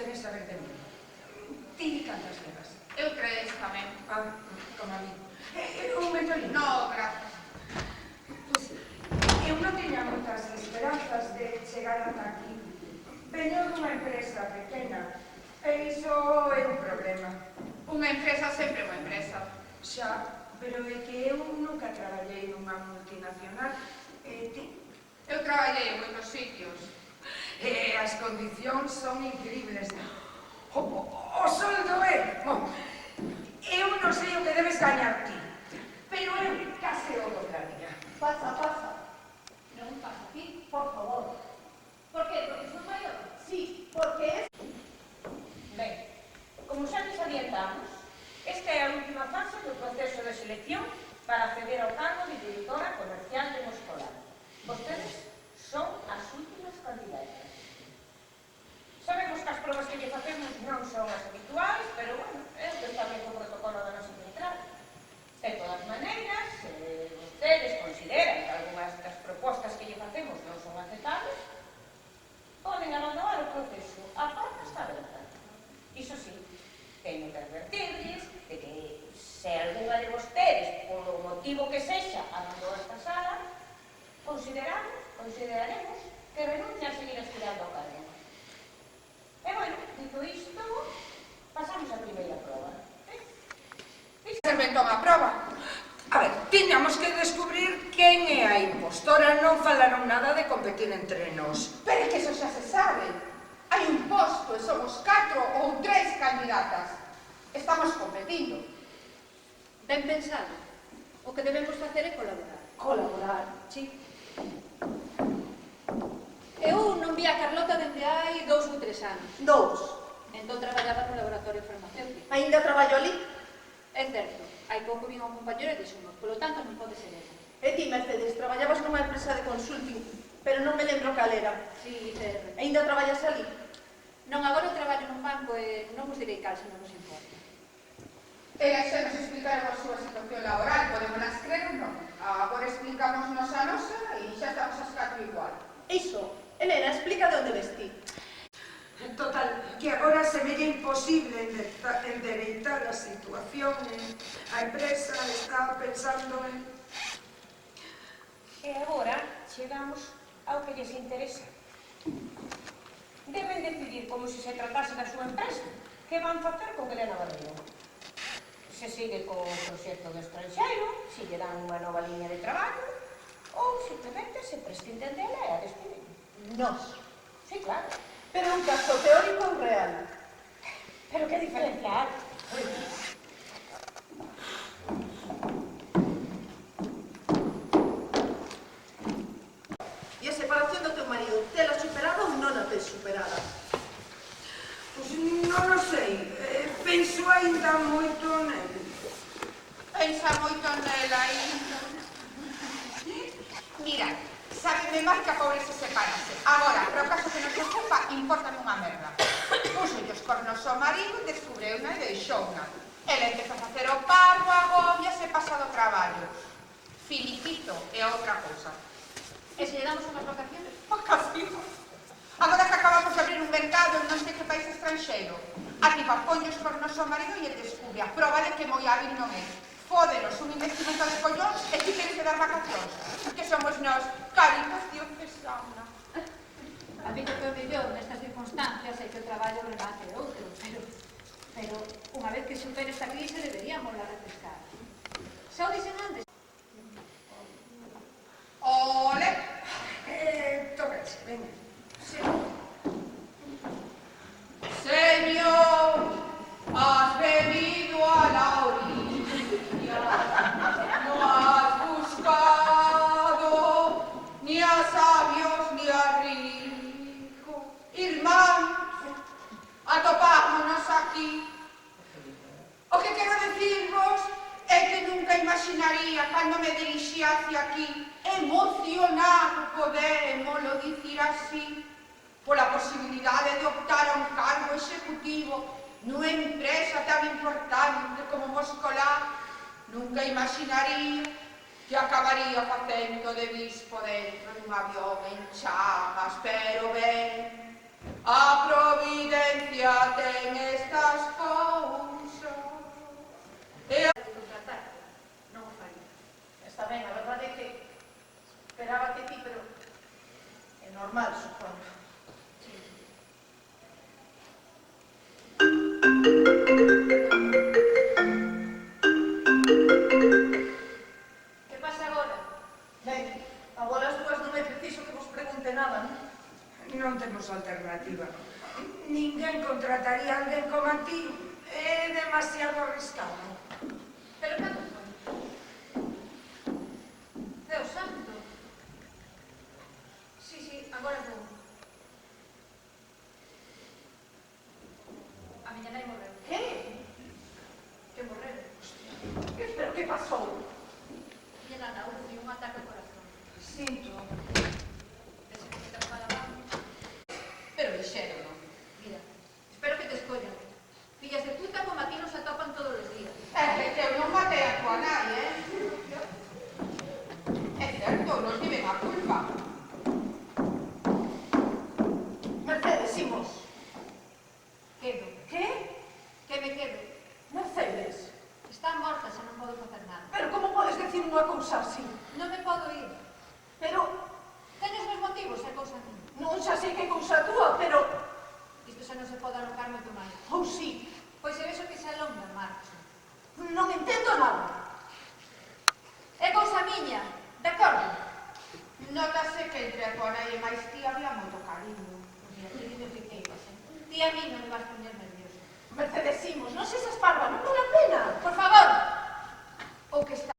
queres saber de mí. Ti cantas levas? Eu 3 tamén. Ah, como a mí. Un mentolín? No, grazas. Pois eu non tiña moitas esperanzas de chegar ata aquí. Veño dunha empresa pequena e iso é un problema. Unha empresa sempre é unha empresa. Xa, pero é que eu nunca traballei nunha multinacional. E ti? Eu traballei en moitos sitios. E as condicións son increíbles. O soldo é... Bom, eu non sei o que debes gañar ti, pero eu case o dobraría. Pasa, pasa. Non pasa aquí, por favor. Por que? Porque son maior? Sí, porque es... Ben, como xa nos adiantamos, esta é a última fase do proceso de selección para acceder ao cargo de directora comercial de Moscolar. Vostedes son as últimas candidatas. Sabemos que as probas que lle facemos non son as habituais, pero, bueno, é o que está ben co protocolo da nosa central. De todas maneiras, se vostedes consideran que algunhas das propostas que lle facemos non son aceptables, poden abandonar o proceso. A porta está aberta. Iso sí, teño que advertirles de que se algunha de vostedes, polo motivo que sexa, abandonou esta sala, consideraremos que renuncia a seguir aspirando ao cargo. E, bueno, dito isto, pasamos a primeira proba. Servento a proba. A ver, tiñamos que descubrir quen é a impostora. Non falaron nada de competir entre nós. Pero é que eso xa se sabe. Hai un posto e somos 4 ou 3 candidatas. Estamos competindo. Ben pensado. O que debemos facer é colaborar. Colaborar. Sí. Eu non vi a Carlota dende hai 2 ou 3 anos. 2. Entón traballaba no laboratorio farmacéutico. Ainda traballo ali? É certo, hai pouco vin un compañero e dixemos, polo tanto non pode ser ela. E ti, Mercedes, traballabas nunha empresa de consulting, pero non me lembro cal era. Sí, ICR. Ainda traballas ali? Non, agora traballo nun banco e non vos direi cal, se non vos importa. Elas xa nos explicaron a súa situación laboral, podemos nas creer ou non. Agora explicamos nos a nosa e xa estamos as 4 igual. Iso. Elena, explica de onde vestí. Total, que agora se veía imposible endereitar a situación. A empresa está pensando en... E agora chegamos ao que lles interesa. Deben decidir como se se tratase da súa empresa. Que van facer con Elena Barreiro? Se sigue co proxecto do estranxeiro, se lle dan unha nova liña de traballo, ou simplemente se prescinden dela e a despiden. Nos. Sí, claro. Pero un caso teórico ou real? Pero que diferencia hai? E a separación do teu marido, tela superada ou non a tes superada? Pois non o sei, penso ainda moito nel. Pensa moito nela ainda. Mira, sábeme máis que a pobre se separase. Agora, para o caso que nos ocupa, importa unha merda. Puxolle os cornos ao marido, descubreuna e deixouna. Ela empezou a facer o parvo, agobia, se pasa do traballo. Finiquito é outra cousa. E se lle damos unhas vacaciones? Pois casi. Agora que acabamos de abrir un mercado en non sei que país estranxeiro, a tipa ponlle os cornos ao marido e ele descubre a proba de que moi hábil non é. Fódenos un investimento de collóns e ti queres dar vacacións. Que somos nós, caritas diocesana. A mí que o mellor nestas circunstancias é que o traballo remate outro, pero unha vez que supere esta crise deberíamos la refrescar. Xa o dixen antes. Ole! Tócache, venga. Sí. Señor, has venido a la orilla, no has buscado ni a sabios ni a ricos. Irmáns, atopámonos aquí. O que quero decirvos é que nunca imaginaría, cando me dirixía hacia aquí, emocionado podémolo dicir así, pola posibilidade de optar a un cargo executivo nunha empresa tan importante como Moscolar. Nunca imaginaría que acabaría facendo de bispo dentro dun avión en chamas, pero ben, a providencia contrataría a alguén como a ti é demasiado arriscado. Pero cando foi? Deus santo. Sí, agora vou. A miña nai morreu. Que? Que morreu? Pero que pasou? E ela na UCI un ataque ao corazón. Sinto. Dese que te falaban. Pero dixérono. Mira, espero que te escollan. Fillas de puta como a ti nos atopan todos os días. É que eu non matei a tua nai, É certo, nos lleven a culpa. Mercedes, imos. Quedo. Que? Que me quedo. Mercedes, Está morta, xa non podo facer nada. pero como podes decir unha cousa así? Non me podo ir. Pero, Teño os meus motivos, é cousa minha. non xa sei que cousa túa, pero... Isto xa non se pode alocar moito máis. Ou sí, Pois se vexo que xa longa marcho. non entendo nada. É cousa miña, de acordo? Notase que entre a tua nai e máis ti había moito cariño. Mira, ti dime que queiras, Ti a mí non me vas poñer nervioso. Mercedes, imos, non sexas parva, non vale a pena. Por favor, O que está